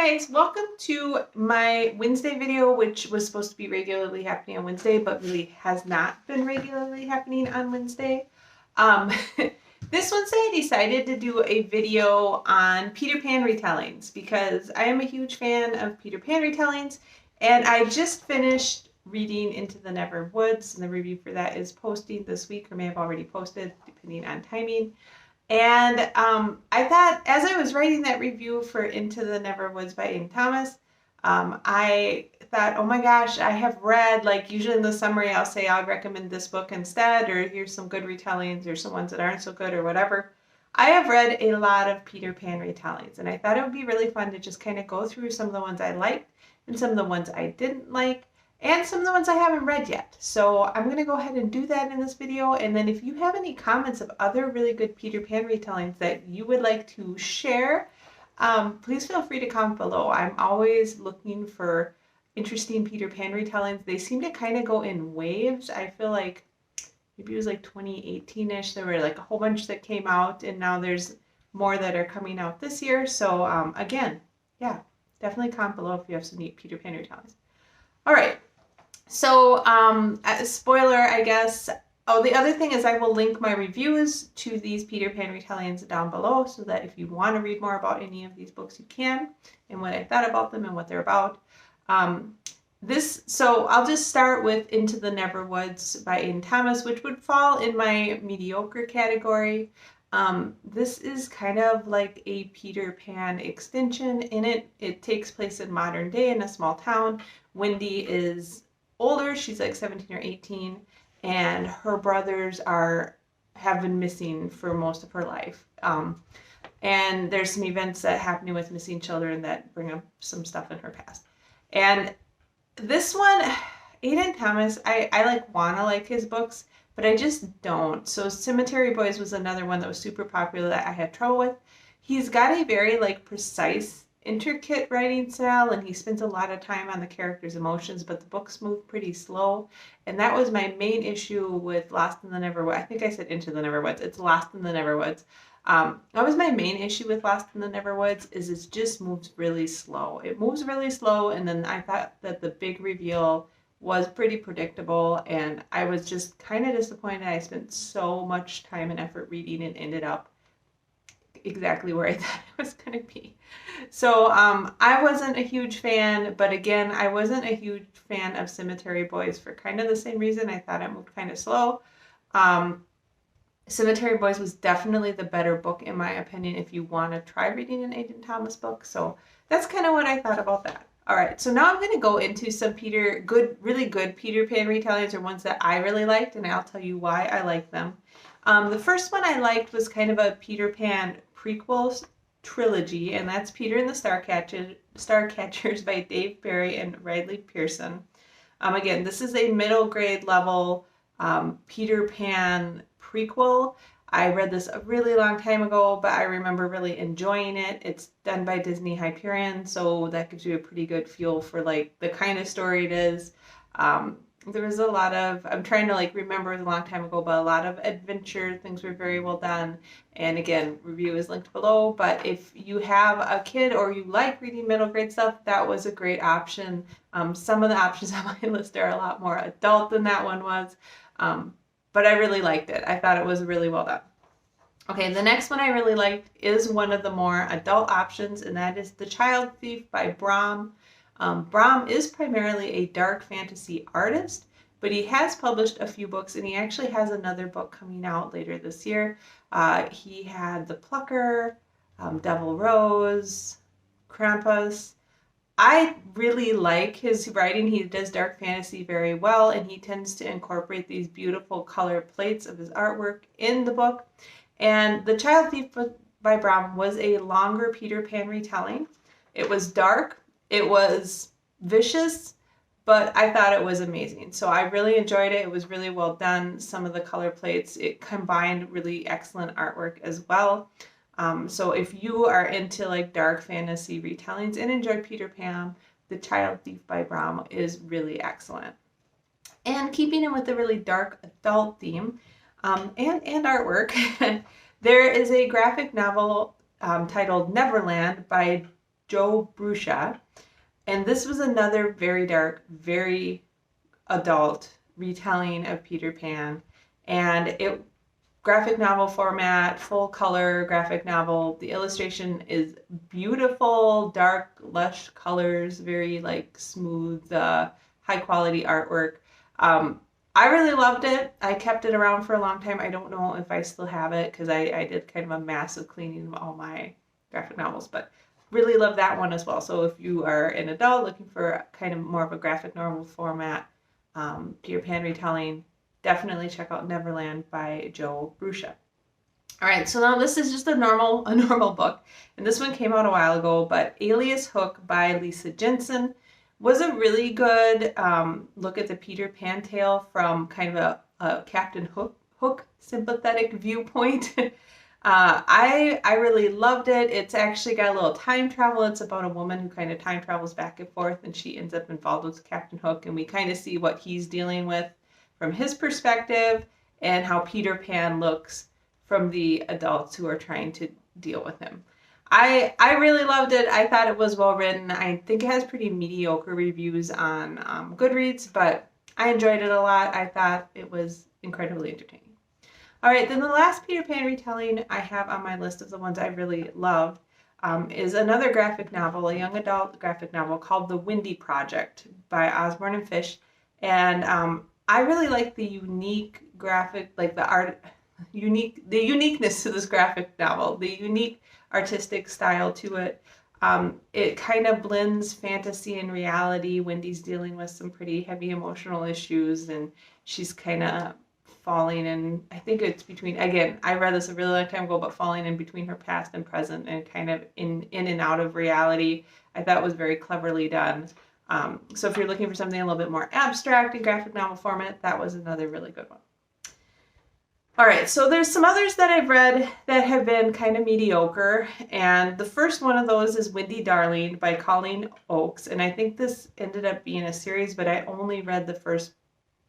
guys, welcome to my Wednesday video, which was supposed to be regularly happening on Wednesday, but really has not been regularly happening on Wednesday. This Wednesday I decided to do a video on Peter Pan retellings because I am a huge fan of Peter Pan retellings, and I just finished reading Into the Never Woods, and the review for that is posting this week, or may have already posted, depending on timing. And I thought, as I was writing that review for Into the Never Woods by Aiden Thomas, I thought, oh my gosh, I have read, like usually in the summary I'll say I'll recommend this book instead, or here's some good retellings, or some ones that aren't so good, or whatever. I have read a lot of Peter Pan retellings, and I thought it would be really fun to just kind of go through some of the ones I liked, and some of the ones I didn't like, and some of the ones I haven't read yet. So I'm going to go ahead and do that in this video. And then if you have any comments of other really good Peter Pan retellings that you would like to share, please feel free to comment below. I'm always looking for interesting Peter Pan retellings. They seem to kind of go in waves. I feel like maybe it was like 2018-ish. There were like a whole bunch that came out, and now there's more that are coming out this year. So again, yeah, definitely comment below if you have some neat Peter Pan retellings. All right. So, spoiler, I guess. Oh, the other thing is I will link my reviews to these Peter Pan retellings down below so that if you want to read more about any of these books, you can, and what I thought about them and what they're about. So I'll just start with Into the Never Woods by Aiden Thomas, which would fall in my mediocre category. This is kind of like a Peter Pan extension. In it, it takes place in modern day in a small town. Wendy is older, she's like 17 or 18, and her brothers have been missing for most of her life. And there's some events that happening with missing children that bring up some stuff in her past. And this one, Aiden Thomas, I like wanna like his books, but I just don't. So Cemetery Boys was another one that was super popular that I had trouble with. He's got a very like precise, intricate writing style, and he spends a lot of time on the characters' emotions, but the books move pretty slow. And that was my main issue with Lost in the Neverwoods. I think I said Into the Neverwoods. It's Lost in the Neverwoods. That was my main issue with Lost in the Neverwoods, is it just moves really slow. It moves really slow, and then I thought that the big reveal was pretty predictable, and I was just kind of disappointed. I spent so much time and effort reading and ended up exactly where I thought it was going to be. So I wasn't a huge fan, but again, I wasn't a huge fan of Cemetery Boys for kind of the same reason. I thought it moved kind of slow. Cemetery Boys was definitely the better book, in my opinion, if you want to try reading an Aiden Thomas book. So that's kind of what I thought about that. All right, so now I'm going to go into some really good Peter Pan retellings, or ones that I really liked, and I'll tell you why I like them. The first one I liked was kind of a Peter Pan prequels trilogy, and that's Peter and the Starcatchers by Dave Barry and Riley Pearson. Again, this is a middle grade level Peter Pan prequel. I read this a really long time ago, but I remember really enjoying it. It's done by Disney Hyperion, so that gives you a pretty good feel for like the kind of story it is. There was a lot of, I'm trying to like remember, it was a long time ago, but a lot of adventure, things were very well done. And again, review is linked below, but if you have a kid or you like reading middle grade stuff, that was a great option. Some of the options on my list are a lot more adult than that one was, but I really liked it. I thought it was really well done. Okay, the next one I really liked is one of the more adult options, and that is The Child Thief by Bram. Bram is primarily a dark fantasy artist, but he has published a few books, and he actually has another book coming out later this year. He had The Plucker, Devil Rose, Krampus. I really like his writing. He does dark fantasy very well, and he tends to incorporate these beautiful color plates of his artwork in the book. And The Child Thief by Bram was a longer Peter Pan retelling. It was dark. It was vicious, but I thought it was amazing. So I really enjoyed it. It was really well done. Some of the color plates, it combined really excellent artwork as well. So if you are into like dark fantasy retellings and enjoy Peter Pan, The Child Thief by Bram is really excellent. And keeping in with the really dark adult theme and artwork, there is a graphic novel titled Neverland by Joe Brusha. And this was another very dark, very adult retelling of Peter Pan. And it graphic novel format, full color graphic novel. The illustration is beautiful, dark, lush colors, very like smooth, high quality artwork. I really loved it. I kept it around for a long time. I don't know if I still have it because I did kind of a massive cleaning of all my graphic novels, but really love that one as well. So if you are an adult looking for kind of more of a graphic novel format, Peter Pan retelling, definitely check out Neverland by Joe Brusha. All right, so now this is just a normal book, and this one came out a while ago, but Alias Hook by Lisa Jensen was a really good look at the Peter Pan tale from kind of a Captain Hook sympathetic viewpoint. I really loved it. It's actually got a little time travel. It's about a woman who kind of time travels back and forth, and she ends up involved with Captain Hook, and we kind of see what he's dealing with from his perspective and how Peter Pan looks from the adults who are trying to deal with him. I really loved it. I thought it was well written. I think it has pretty mediocre reviews on Goodreads, but I enjoyed it a lot. I thought it was incredibly entertaining. All right, then the last Peter Pan retelling I have on my list of the ones I really loved is another graphic novel, a young adult graphic novel called The Windy Project by Osborne and Fish. And I really like the unique graphic, like the uniqueness to this graphic novel, the unique artistic style to it. It kind of blends fantasy and reality. Wendy's dealing with some pretty heavy emotional issues, and she's kind of falling in, I think it's between, again, I read this a really long time ago, but falling in between her past and present and kind of in and out of reality. I thought was very cleverly done. So if you're looking for something a little bit more abstract in graphic novel format, that was another really good one. All right, so there's some others that I've read that have been kind of mediocre, and the first one of those is Windy Darling by Colleen Oakes, and I think this ended up being a series, but I only read the first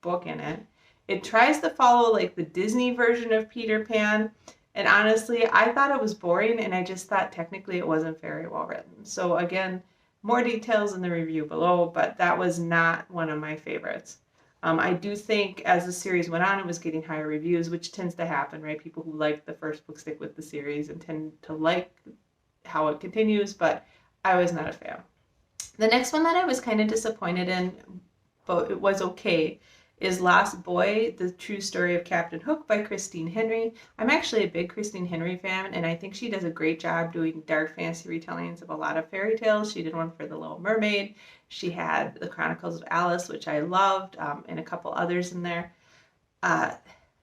book in it. It tries to follow like the Disney version of Peter Pan, and honestly, I thought it was boring, and I just thought technically it wasn't very well written. So again, more details in the review below, but that was not one of my favorites. I do think as the series went on, it was getting higher reviews, which tends to happen, right? People who like the first book stick with the series and tend to like how it continues, but I was not a fan. The next one that I was kind of disappointed in, but it was okay, is Lost Boy, The True Story of Captain Hook by Christine Henry. I'm actually a big Christine Henry fan, and I think she does a great job doing dark fantasy retellings of a lot of fairy tales. She did one for The Little Mermaid. She had The Chronicles of Alice, which I loved, and a couple others in there.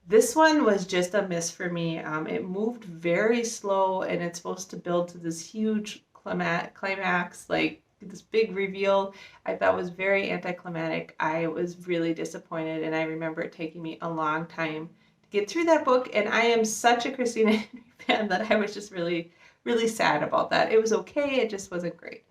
This one was just a miss for me. It moved very slow, and it's supposed to build to this huge climax, like this big reveal. I thought was very anticlimactic. I was really disappointed, and I remember it taking me a long time to get through that book, and I am such a Christina Henry fan that I was just really, really sad about that. It was okay, it just wasn't great.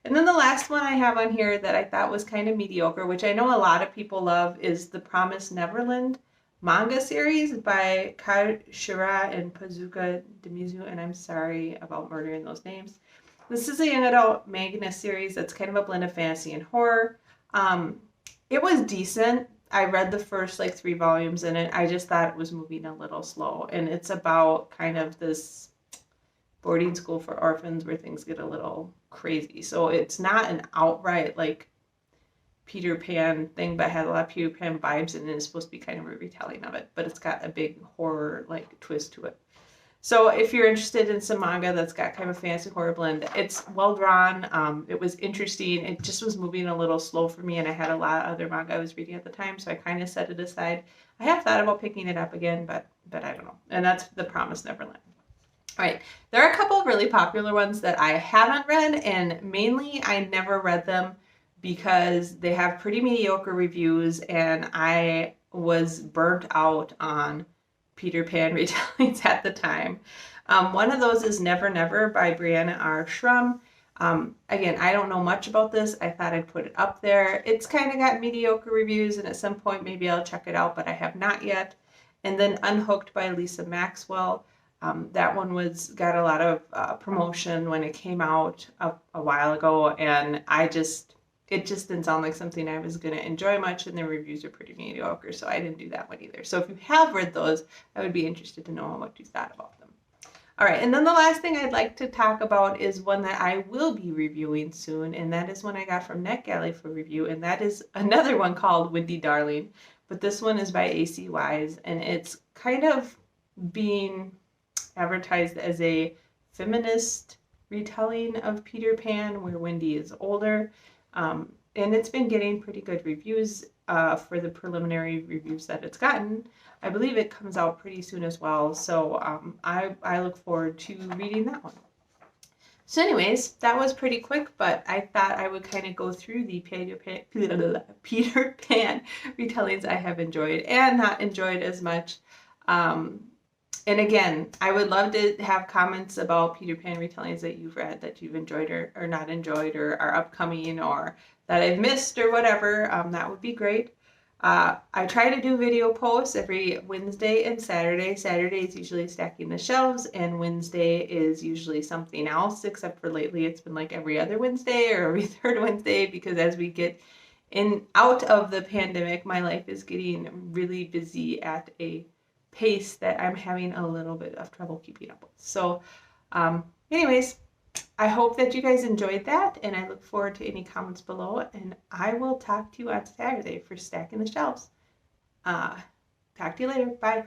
And then the last one I have on here that I thought was kind of mediocre, which I know a lot of people love, is the Promised Neverland manga series by Kai Shira and Pazuka Demizu, and I'm sorry about murdering those names. This is a young adult manga series that's kind of a blend of fantasy and horror. It was decent. I read the first 3 volumes in it. I just thought it was moving a little slow, and it's about kind of this boarding school for orphans where things get a little crazy. So it's not an outright Peter Pan thing, but it has a lot of Peter Pan vibes, and it's supposed to be kind of a retelling of it, but it's got a big horror twist to it. So if you're interested in some manga that's got kind of a fantasy horror blend, it's well drawn. It was interesting. It just was moving a little slow for me, and I had a lot of other manga I was reading at the time, so I kind of set it aside. I have thought about picking it up again, but I don't know. And that's The Promised Neverland. All right, there are a couple of really popular ones that I haven't read, and mainly I never read them because they have pretty mediocre reviews, and I was burnt out on Peter Pan retellings at the time. One of those is Never Never by Brianna R. Shrum. Again, I don't know much about this. I thought I'd put it up there. It's kind of got mediocre reviews, and at some point maybe I'll check it out, but I have not yet. And then Unhooked by Lisa Maxwell. That one got a lot of promotion when it came out a while ago, and it just didn't sound like something I was going to enjoy much, and the reviews are pretty mediocre, so I didn't do that one either. So if you have read those, I would be interested to know what you thought about them. All right, and then the last thing I'd like to talk about is one that I will be reviewing soon, and that is one I got from NetGalley for review, and that is another one called Windy Darling, but this one is by A.C. Wise, and it's kind of being advertised as a feminist retelling of Peter Pan, where Wendy is older, and it's been getting pretty good reviews for the preliminary reviews that it's gotten. I believe it comes out pretty soon as well, so I look forward to reading that one. So anyways, that was pretty quick, but I thought I would kind of go through the Peter Pan retellings I have enjoyed and not enjoyed as much. And again, I would love to have comments about Peter Pan retellings that you've read, that you've enjoyed or not enjoyed, or are upcoming, or that I've missed, or whatever. That would be great. I try to do video posts every Wednesday and Saturday. Saturday is usually Stacking the Shelves, and Wednesday is usually something else, except for lately it's been like every other Wednesday or every third Wednesday, because as we get out of the pandemic, my life is getting really busy at a pace that I'm having a little bit of trouble keeping up with. So anyways, I hope that you guys enjoyed that, and I look forward to any comments below, and I will talk to you on Saturday for Stacking the Shelves. Talk to you later. Bye.